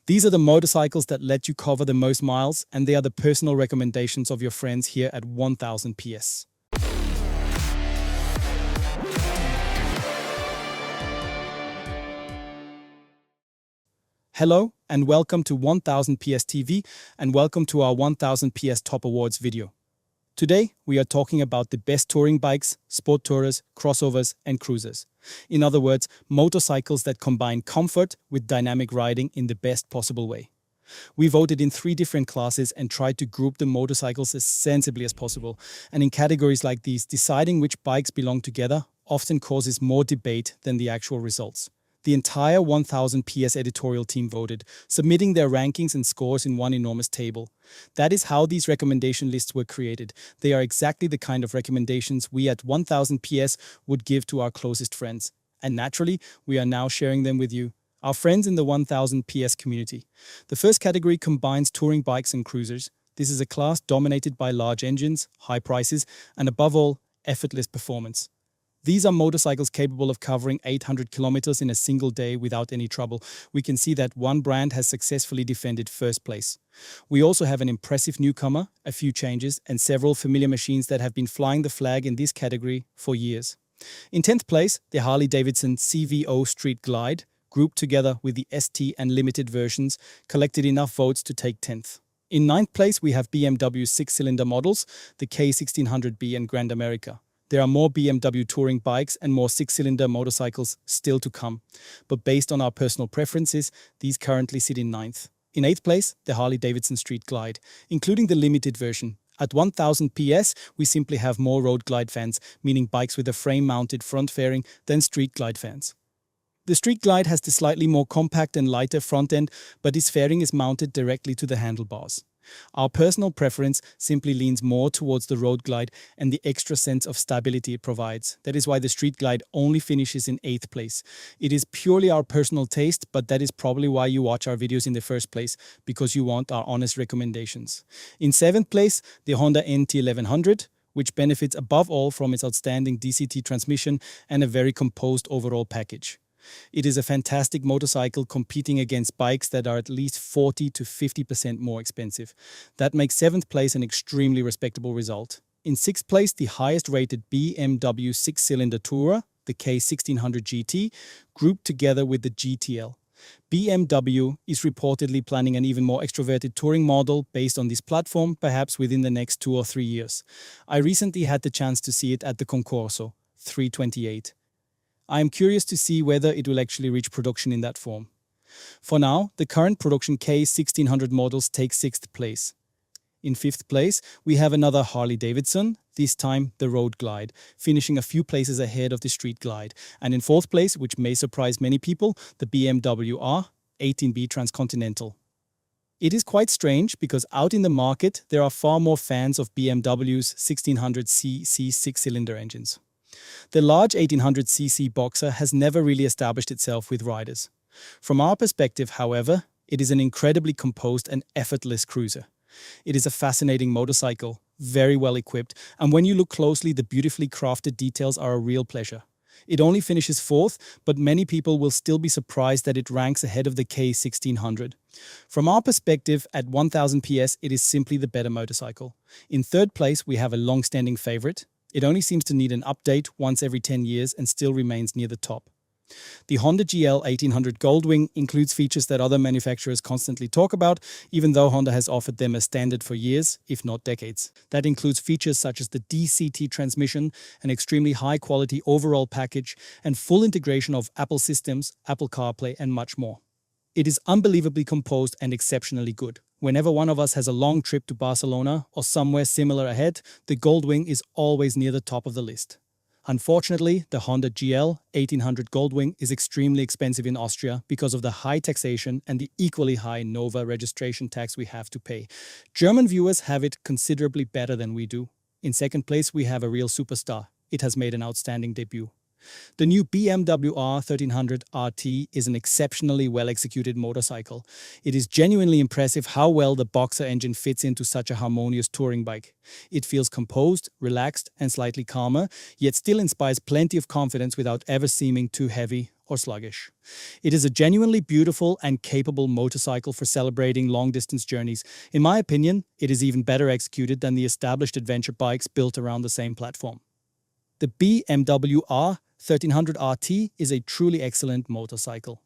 These are the motorcycles that let you cover the most miles, and they are the personal recommendations of your friends here at 1000 PS. Hello and welcome to 1000 PS TV and welcome to our 1000 PS Top Awards video. Today, we are talking about the best touring bikes, sport tourers, crossovers, and cruisers. In other words, motorcycles that combine comfort with dynamic riding in the best possible way. We voted in 3 different classes and tried to group the motorcycles as sensibly as possible. And in categories like these, deciding which bikes belong together often causes more debate than the actual results. The entire 1000 PS editorial team voted, submitting their rankings and scores in one enormous table. That is how these recommendation lists were created. They are exactly the kind of recommendations we at 1000 PS would give to our closest friends. And naturally, we are now sharing them with you, our friends in the 1000 PS community. The first category combines touring bikes and cruisers. This is a class dominated by large engines, high prices, and above all, effortless performance. These are motorcycles capable of covering 800 kilometers in a single day without any trouble. We can see that one brand has successfully defended first place. We also have an impressive newcomer, a few changes, and several familiar machines that have been flying the flag in this category for years. In 10th place, the Harley-Davidson CVO Street Glide, grouped together with the ST and limited versions, collected enough votes to take 10th. In 9th place, we have BMW's 6-cylinder models, the K1600B and Grand America. There are more BMW touring bikes and more 6-cylinder motorcycles still to come. But based on our personal preferences, these currently sit in 9th. In 8th place, the Harley-Davidson Street Glide, including the limited version. At 1000 PS, we simply have more road glide fans, meaning bikes with a frame-mounted front fairing, than street glide fans. The Street Glide has the slightly more compact and lighter front end, but its fairing is mounted directly to the handlebars. Our personal preference simply leans more towards the road glide and the extra sense of stability it provides. That is why the Street Glide only finishes in 8th place. It is purely our personal taste, but that is probably why you watch our videos in the first place, because you want our honest recommendations. In 7th place, the Honda NT1100, which benefits above all from its outstanding DCT transmission and a very composed overall package. It is a fantastic motorcycle competing against bikes that are at least 40 to 50% more expensive. That makes 7th place an extremely respectable result. In 6th place, the highest rated BMW 6-cylinder tourer, the K1600 GT, grouped together with the GTL. BMW is reportedly planning an even more extroverted touring model based on this platform, perhaps within the next 2 or 3 years. I recently had the chance to see it at the Concorso 328. I am curious to see whether it will actually reach production in that form. For now, the current production K1600 models take 6th place. In 5th place, we have another Harley-Davidson, this time the Road Glide, finishing a few places ahead of the Street Glide. And in 4th place, which may surprise many people, the BMW R 18B Transcontinental. It is quite strange because out in the market, there are far more fans of BMW's 1600cc 6-cylinder engines. The large 1800cc Boxer has never really established itself with riders. From our perspective, however, it is an incredibly composed and effortless cruiser. It is a fascinating motorcycle, very well equipped, and when you look closely, the beautifully crafted details are a real pleasure. It only finishes 4th, but many people will still be surprised that it ranks ahead of the K1600. From our perspective, at 1000 PS, it is simply the better motorcycle. In 3rd place, we have a long-standing favorite. It only seems to need an update once every 10 years and still remains near the top. The Honda GL 1800 Goldwing includes features that other manufacturers constantly talk about, even though Honda has offered them as standard for years, if not decades. That includes features such as the DCT transmission, an extremely high-quality overall package, and full integration of Apple systems, Apple CarPlay, and much more. It is unbelievably composed and exceptionally good. Whenever one of us has a long trip to Barcelona or somewhere similar ahead, the Goldwing is always near the top of the list. Unfortunately, the Honda GL 1800 Goldwing is extremely expensive in Austria because of the high taxation and the equally high Nova registration tax we have to pay. German viewers have it considerably better than we do. In 2nd place, we have a real superstar. It has made an outstanding debut. The new BMW R1300 RT is an exceptionally well-executed motorcycle. It is genuinely impressive how well the Boxer engine fits into such a harmonious touring bike. It feels composed, relaxed, and slightly calmer, yet still inspires plenty of confidence without ever seeming too heavy or sluggish. It is a genuinely beautiful and capable motorcycle for celebrating long-distance journeys. In my opinion, it is even better executed than the established adventure bikes built around the same platform. The BMW R 1300 RT is a truly excellent motorcycle.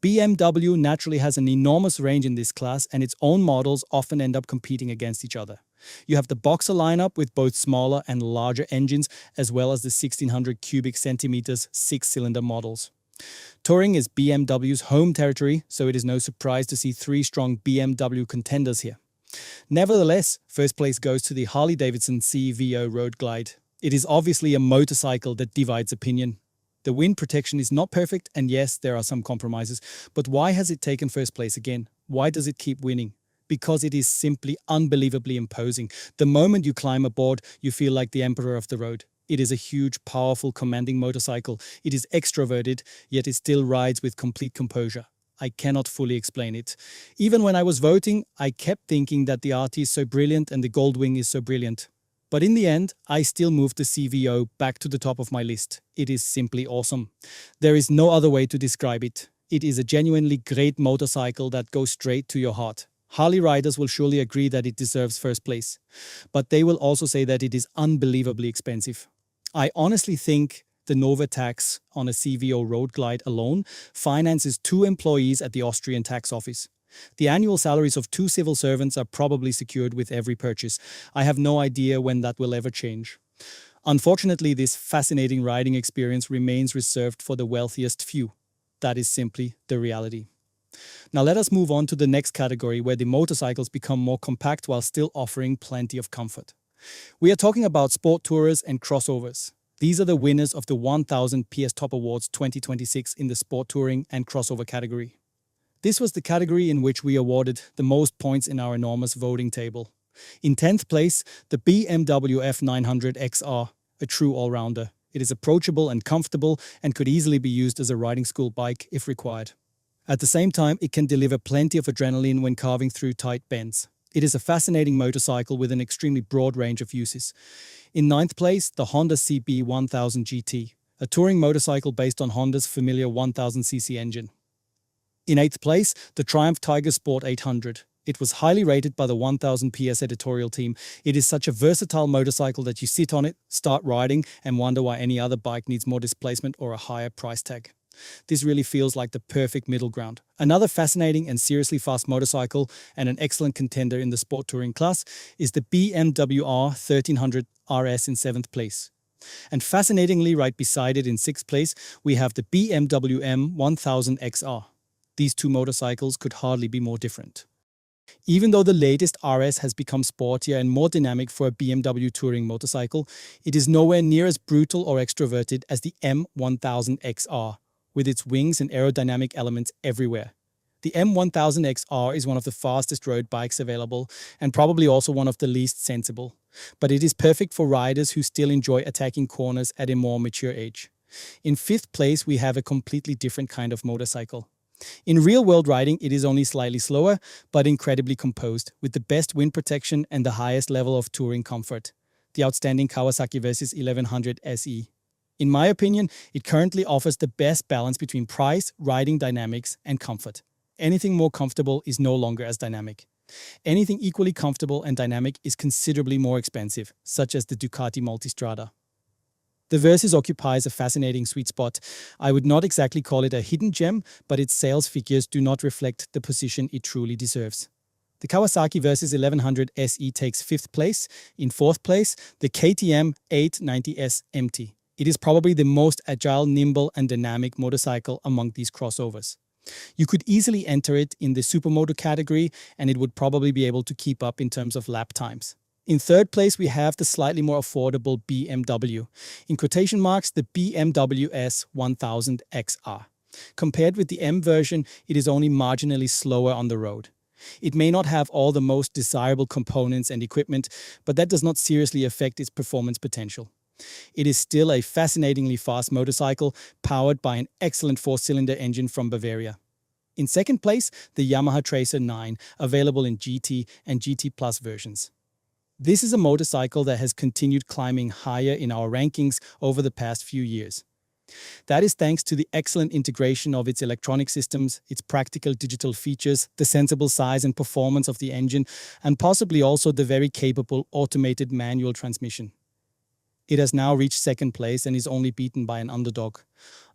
BMW naturally has an enormous range in this class, and its own models often end up competing against each other. You have the Boxer lineup with both smaller and larger engines, as well as the 1600 cubic centimeters six-cylinder models. Touring is BMW's home territory, so it is no surprise to see three strong BMW contenders here. Nevertheless, first place goes to the Harley-Davidson CVO Road Glide. It is obviously a motorcycle that divides opinion. The wind protection is not perfect, and yes, there are some compromises, but why has it taken first place again? Why does it keep winning? Because it is simply unbelievably imposing. The moment you climb aboard, you feel like the emperor of the road. It is a huge, powerful, commanding motorcycle. It is extroverted, yet it still rides with complete composure. I cannot fully explain it. Even when I was voting, I kept thinking that the RT is so brilliant and the Goldwing is so brilliant. But in the end, I still moved the CVO back to the top of my list. It is simply awesome. There is no other way to describe it. It is a genuinely great motorcycle that goes straight to your heart. Harley riders will surely agree that it deserves first place, but they will also say that it is unbelievably expensive. I honestly think the Nova tax on a CVO Road Glide alone finances 2 employees at the Austrian tax office. The annual salaries of 2 civil servants are probably secured with every purchase. I have no idea when that will ever change. Unfortunately, this fascinating riding experience remains reserved for the wealthiest few. That is simply the reality. Now let us move on to the next category, where the motorcycles become more compact while still offering plenty of comfort. We are talking about sport tourers and crossovers. These are the winners of the 1000 PS Top Awards 2026 in the sport touring and crossover category. This was the category in which we awarded the most points in our enormous voting table. In 10th place, the BMW F900 XR, a true all-rounder. It is approachable and comfortable and could easily be used as a riding school bike if required. At the same time, it can deliver plenty of adrenaline when carving through tight bends. It is a fascinating motorcycle with an extremely broad range of uses. In 9th place, the Honda CB 1000 GT, a touring motorcycle based on Honda's familiar 1000cc engine. In 8th place, the Triumph Tiger Sport 800. It was highly rated by the 1000 PS editorial team. It is such a versatile motorcycle that you sit on it, start riding, and wonder why any other bike needs more displacement or a higher price tag. This really feels like the perfect middle ground. Another fascinating and seriously fast motorcycle and an excellent contender in the sport touring class is the BMW R 1300 RS in 7th place. And fascinatingly, right beside it in 6th place, we have the BMW M 1000 XR. These two motorcycles could hardly be more different. Even though the latest RS has become sportier and more dynamic for a BMW touring motorcycle, it is nowhere near as brutal or extroverted as the M1000 XR, with its wings and aerodynamic elements everywhere. The M1000 XR is one of the fastest road bikes available and probably also one of the least sensible, but it is perfect for riders who still enjoy attacking corners at a more mature age. In 5th place, we have a completely different kind of motorcycle. In real-world riding, it is only slightly slower, but incredibly composed, with the best wind protection and the highest level of touring comfort. The outstanding Kawasaki Versys 1100 SE. In my opinion, it currently offers the best balance between price, riding dynamics, and comfort. Anything more comfortable is no longer as dynamic. Anything equally comfortable and dynamic is considerably more expensive, such as the Ducati Multistrada. The Versys occupies a fascinating sweet spot. I would not exactly call it a hidden gem, but its sales figures do not reflect the position it truly deserves. The Kawasaki Versys 1100 SE takes 5th place. In 4th place, the KTM 890S MT. It is probably the most agile, nimble, and dynamic motorcycle among these crossovers. You could easily enter it in the supermoto category, and it would probably be able to keep up in terms of lap times. In 3rd place, we have the slightly more affordable BMW. In quotation marks, the BMW S 1000 XR. Compared with the M version, it is only marginally slower on the road. It may not have all the most desirable components and equipment, but that does not seriously affect its performance potential. It is still a fascinatingly fast motorcycle, powered by an excellent 4-cylinder engine from Bavaria. In 2nd place, the Yamaha Tracer 9, available in GT and GT Plus versions. This is a motorcycle that has continued climbing higher in our rankings over the past few years. That is thanks to the excellent integration of its electronic systems, its practical digital features, the sensible size and performance of the engine, and possibly also the very capable automated manual transmission. It has now reached second place and is only beaten by an underdog.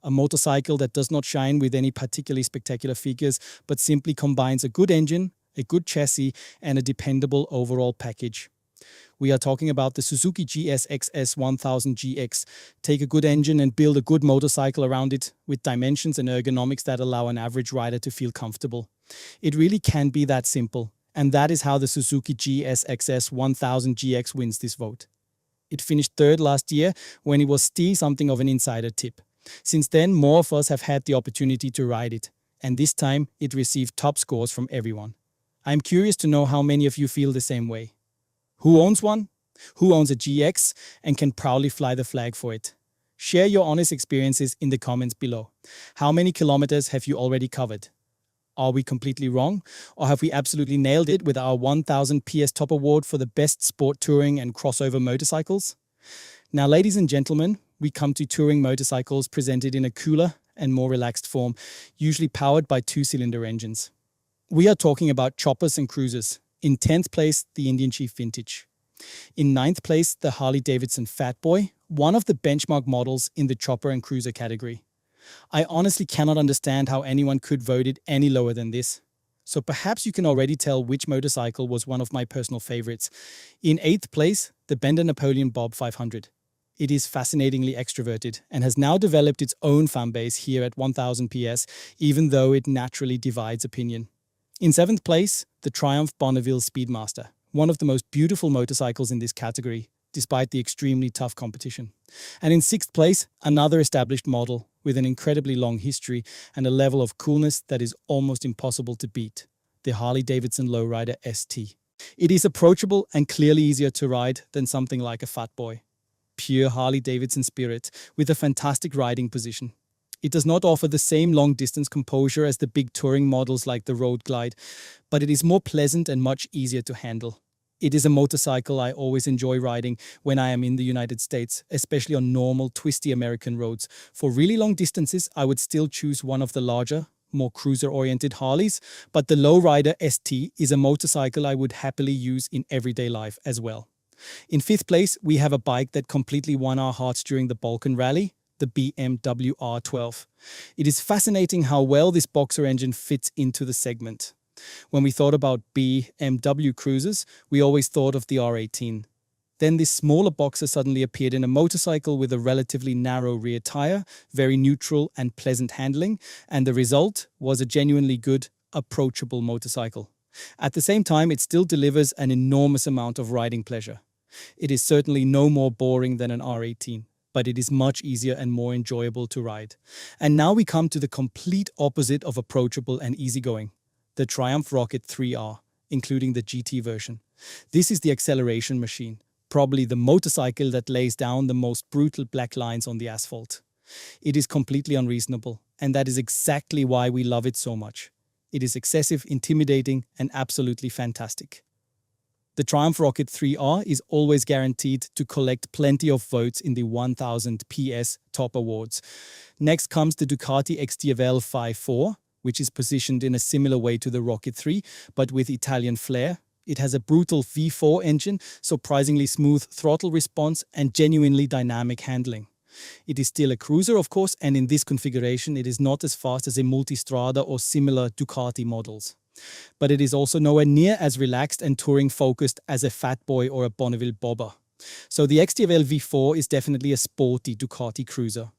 A motorcycle that does not shine with any particularly spectacular figures, but simply combines a good engine, a good chassis, and a dependable overall package. We are talking about the Suzuki GSX-S 1000GX. Take a good engine and build a good motorcycle around it with dimensions and ergonomics that allow an average rider to feel comfortable. It really can be that simple, and that is how the Suzuki GSX-S 1000GX wins this vote. It finished third last year when it was still something of an insider tip. Since then, more of us have had the opportunity to ride it, and this time it received top scores from everyone. I'm curious to know how many of you feel the same way. Who owns one? Who owns a GX and can proudly fly the flag for it? Share your honest experiences in the comments below. How many kilometers have you already covered? Are we completely wrong? Or have we absolutely nailed it with our 1000 PS Top Award for the best sport touring and crossover motorcycles? Now, ladies and gentlemen, we come to touring motorcycles presented in a cooler and more relaxed form, usually powered by two-cylinder engines. We are talking about choppers and cruisers. In 10th place, the Indian Chief Vintage. In 9th place, the Harley-Davidson Fat Boy, one of the benchmark models in the chopper and cruiser category. I honestly cannot understand how anyone could vote it any lower than this. So perhaps you can already tell which motorcycle was one of my personal favorites. In 8th place, the Bender Napoleon Bob 500. It is fascinatingly extroverted and has now developed its own fanbase here at 1000 PS, even though it naturally divides opinion. In 7th place, the Triumph Bonneville Speedmaster, one of the most beautiful motorcycles in this category, despite the extremely tough competition. And in 6th place, another established model with an incredibly long history and a level of coolness that is almost impossible to beat, the Harley-Davidson Lowrider ST. It is approachable and clearly easier to ride than something like a Fat Boy. Pure Harley-Davidson spirit with a fantastic riding position. It does not offer the same long-distance composure as the big touring models like the Road Glide, but it is more pleasant and much easier to handle. It is a motorcycle I always enjoy riding when I am in the United States, especially on normal, twisty American roads. For really long distances, I would still choose one of the larger, more cruiser-oriented Harleys, but the Lowrider ST is a motorcycle I would happily use in everyday life as well. In 5th place, we have a bike that completely won our hearts during the Balkan Rally, the BMW R12. It is fascinating how well this boxer engine fits into the segment. When we thought about BMW cruisers, we always thought of the R18. Then this smaller boxer suddenly appeared in a motorcycle with a relatively narrow rear tire, very neutral and pleasant handling, and the result was a genuinely good, approachable motorcycle. At the same time, it still delivers an enormous amount of riding pleasure. It is certainly no more boring than an R18, but it is much easier and more enjoyable to ride. And now we come to the complete opposite of approachable and easygoing, the Triumph Rocket 3R, including the GT version. This is the acceleration machine, probably the motorcycle that lays down the most brutal black lines on the asphalt. It is completely unreasonable, and that is exactly why we love it so much. It is excessive, intimidating, and absolutely fantastic. The Triumph Rocket 3R is always guaranteed to collect plenty of votes in the 1000 PS Top Awards. Next comes the Ducati XTVL 5.4, which is positioned in a similar way to the Rocket 3, but with Italian flair. It has a brutal V4 engine, surprisingly smooth throttle response, and genuinely dynamic handling. It is still a cruiser, of course, and in this configuration it is not as fast as a Multistrada or similar Ducati models. But it is also nowhere near as relaxed and touring-focused as a Fat Boy or a Bonneville Bobber. So the XTVL V4 is definitely a sporty Ducati cruiser.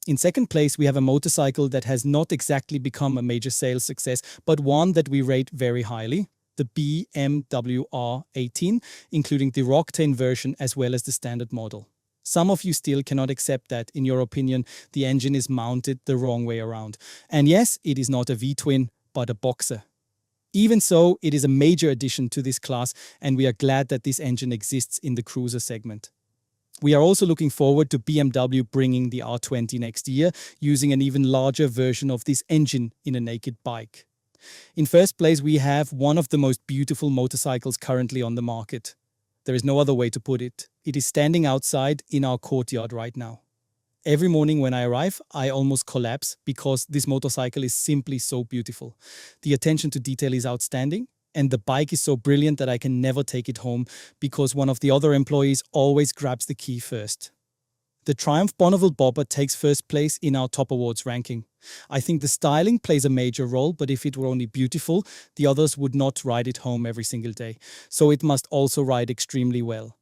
In second place, we have a motorcycle that has not exactly become a major sales success, but one that we rate very highly, the BMW R18, including the Roctane version as well as the standard model. Some of you still cannot accept that, in your opinion, the engine is mounted the wrong way around. And yes, it is not a V-twin, but a boxer. Even so, it is a major addition to this class, and we are glad that this engine exists in the cruiser segment. We are also looking forward to BMW bringing the R20 next year, using an even larger version of this engine in a naked bike. In first place, we have one of the most beautiful motorcycles currently on the market. There is no other way to put it. It is standing outside in our courtyard right now. Every morning when I arrive, I almost collapse because this motorcycle is simply so beautiful. The attention to detail is outstanding, and the bike is so brilliant that I can never take it home because one of the other employees always grabs the key first. The Triumph Bonneville Bobber takes first place in our top awards ranking. I think the styling plays a major role, but if it were only beautiful, the others would not ride it home every single day. So it must also ride extremely well.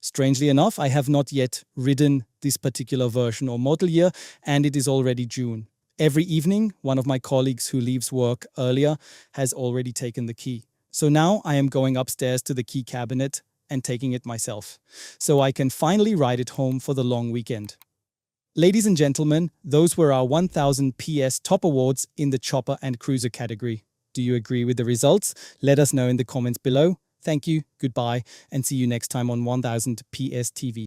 Strangely enough, I have not yet ridden this particular version or model year, and it is already June. Every evening, one of my colleagues who leaves work earlier has already taken the key. So now I am going upstairs to the key cabinet and taking it myself, so I can finally ride it home for the long weekend. Ladies and gentlemen, those were our 1000 PS top awards in the chopper and cruiser category. Do you agree with the results? Let us know in the comments below. Thank you, goodbye, and see you next time on 1000 PS TV.